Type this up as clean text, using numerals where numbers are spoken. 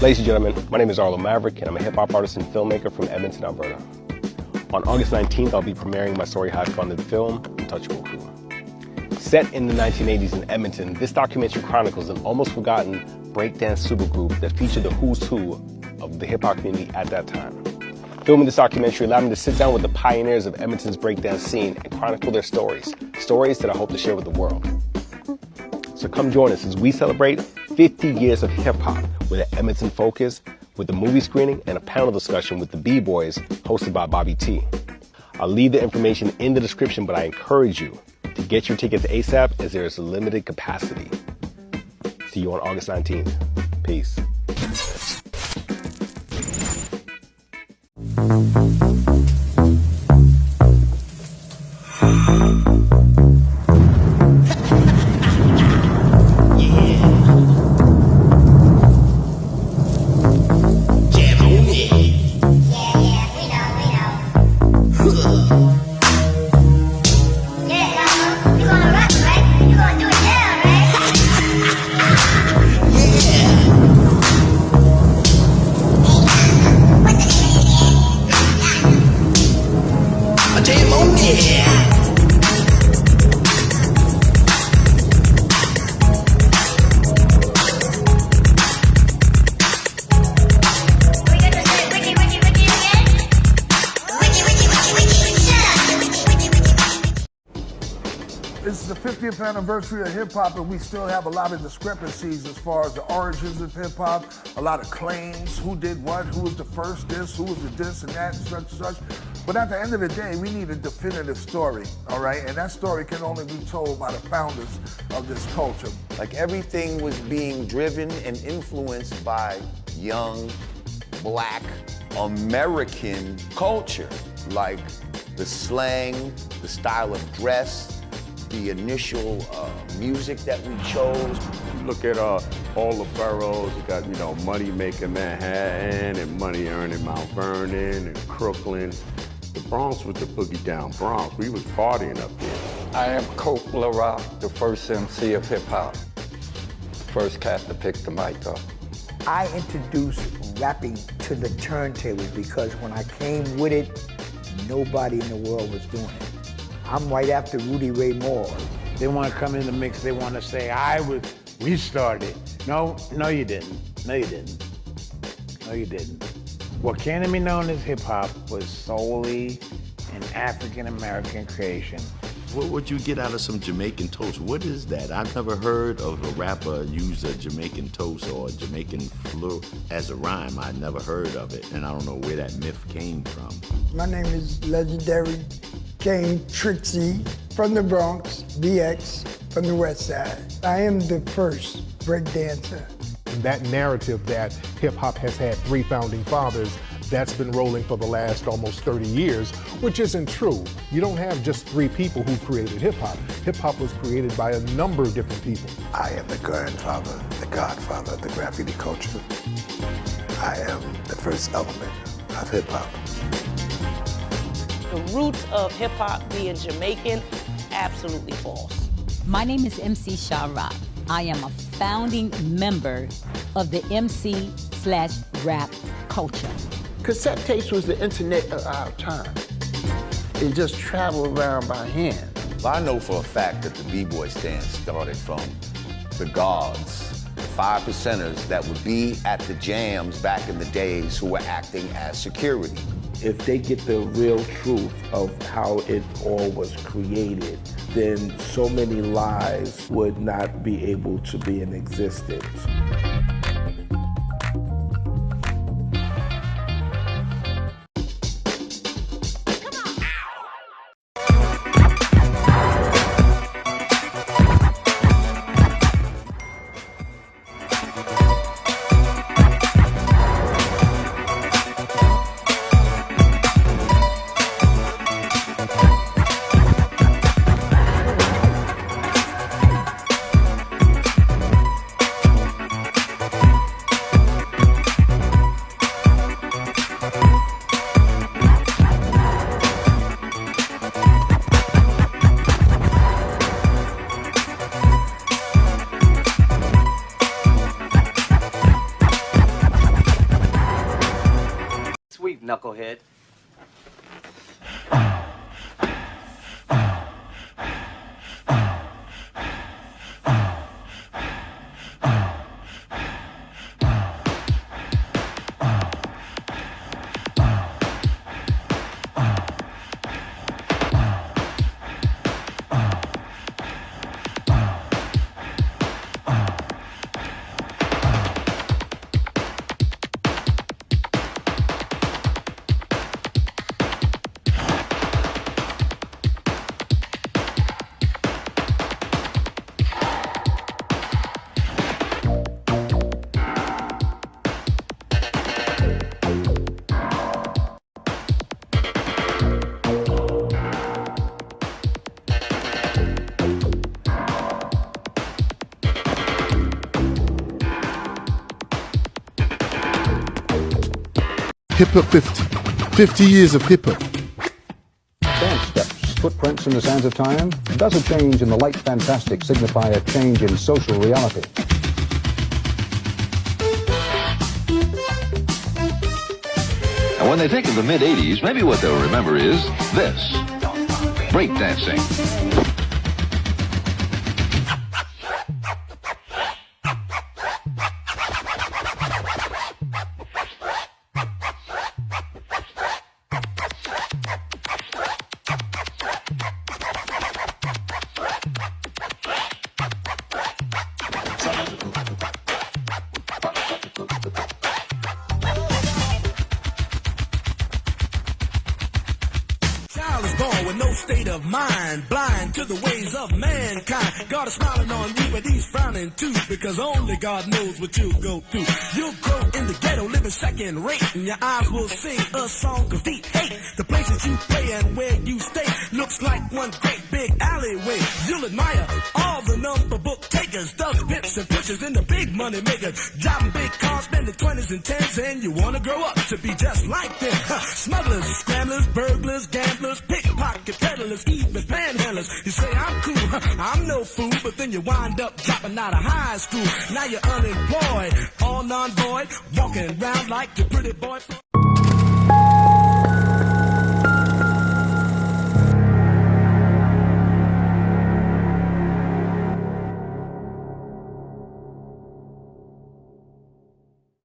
Ladies and gentlemen, my name is Arlo Maverick, and I'm a hip-hop artist and filmmaker from Edmonton, Alberta. On August 19th, I'll be premiering my Story High-funded film, Untouchable Crew. Set in the 1980s in Edmonton, this documentary chronicles an almost forgotten breakdance supergroup that featured the who's who of the hip-hop community at that time. Filming this documentary allowed me to sit down with the pioneers of Edmonton's breakdance scene and chronicle their stories that I hope to share with the world. So come join us as we celebrate 50 years of hip-hop with an Edmonton focus, with a movie screening and a panel discussion with the B-Boys hosted by Bobby T. I'll leave the information in the description, but I encourage you to get your tickets ASAP as there is a limited capacity. See you on August 19th. Peace. This is the 50th anniversary of hip-hop, and we still have a lot of discrepancies as far as the origins of hip-hop, a lot of claims, who did what, who was the first this, who was the this and that, and such. But at the end of the day, we need a definitive story, all right? And that story can only be told by the founders of this culture. Like everything was being driven and influenced by young, black, American culture. Like the slang, the style of dress, the initial music that we chose. Look at all the boroughs. You got, Money Making Manhattan and Money Earning Mount Vernon and Crooklyn. The Bronx was the boogie down Bronx. We was partying up there. I am Coke LaRock, the first MC of hip hop. First cat to pick the mic up. I introduced rapping to the turntable because when I came with it, nobody in the world was doing it. I'm right after Rudy Ray Moore. They want to come in the mix, they want to say, we started. No, you didn't. No, you didn't. No, you didn't. What came to be known as hip hop was solely an African-American creation. What would you get out of some Jamaican toast? What is that? I've never heard of a rapper use a Jamaican toast or a Jamaican fleur as a rhyme. I'd never heard of it, and I don't know where that myth came from. My name is legendary King Trixie from the Bronx, BX from the West Side. I am the first breakdancer. That narrative that hip-hop has had 3 founding fathers, that's been rolling for the last almost 30 years, which isn't true. You don't have just 3 people who created hip-hop. Hip-hop was created by a number of different people. I am the grandfather, the godfather of the graffiti culture. I am the first element of hip-hop. The roots of hip-hop being Jamaican, absolutely false. My name is MC Sha-Rock. I am a founding member of the MC/rap culture. Cassette tapes was the internet of our time. It just traveled around by hand. Well, I know for a fact that the B-Boy stand started from the guards, the 5 percenters that would be at the jams back in the days who were acting as security. If they get the real truth of how it all was created, then so many lies would not be able to be in existence. knucklehead. Hip Hop 50 years of hip hop. Dance steps, footprints in the sands of time. Does a change in the light fantastic signify a change in social reality? And when they think of the mid-'80s, maybe what they'll remember is this: breakdancing. Child is born with no state of mind, blind to the ways of mankind. God is smiling on you, but he's frowning too, because only God knows what you'll go through. You'll grow in the ghetto, living second rate, and your eyes will sing a song of deep hate. The places you play and where you stay looks like one great big alleyway. You'll admire all the number book takers, thugs, pimps, and pushers, and the big money makers, driving big cars, spending 20s and 10s, and you wanna grow up to be just like them. Smugglers, scramblers, burglars, gamblers, pickpocket peddlers, even panhandlers. You say I'm cool, I'm no fool, but then you wind up dropping out of high school. Now you're unemployed, all non-void, walking around like your pretty boy from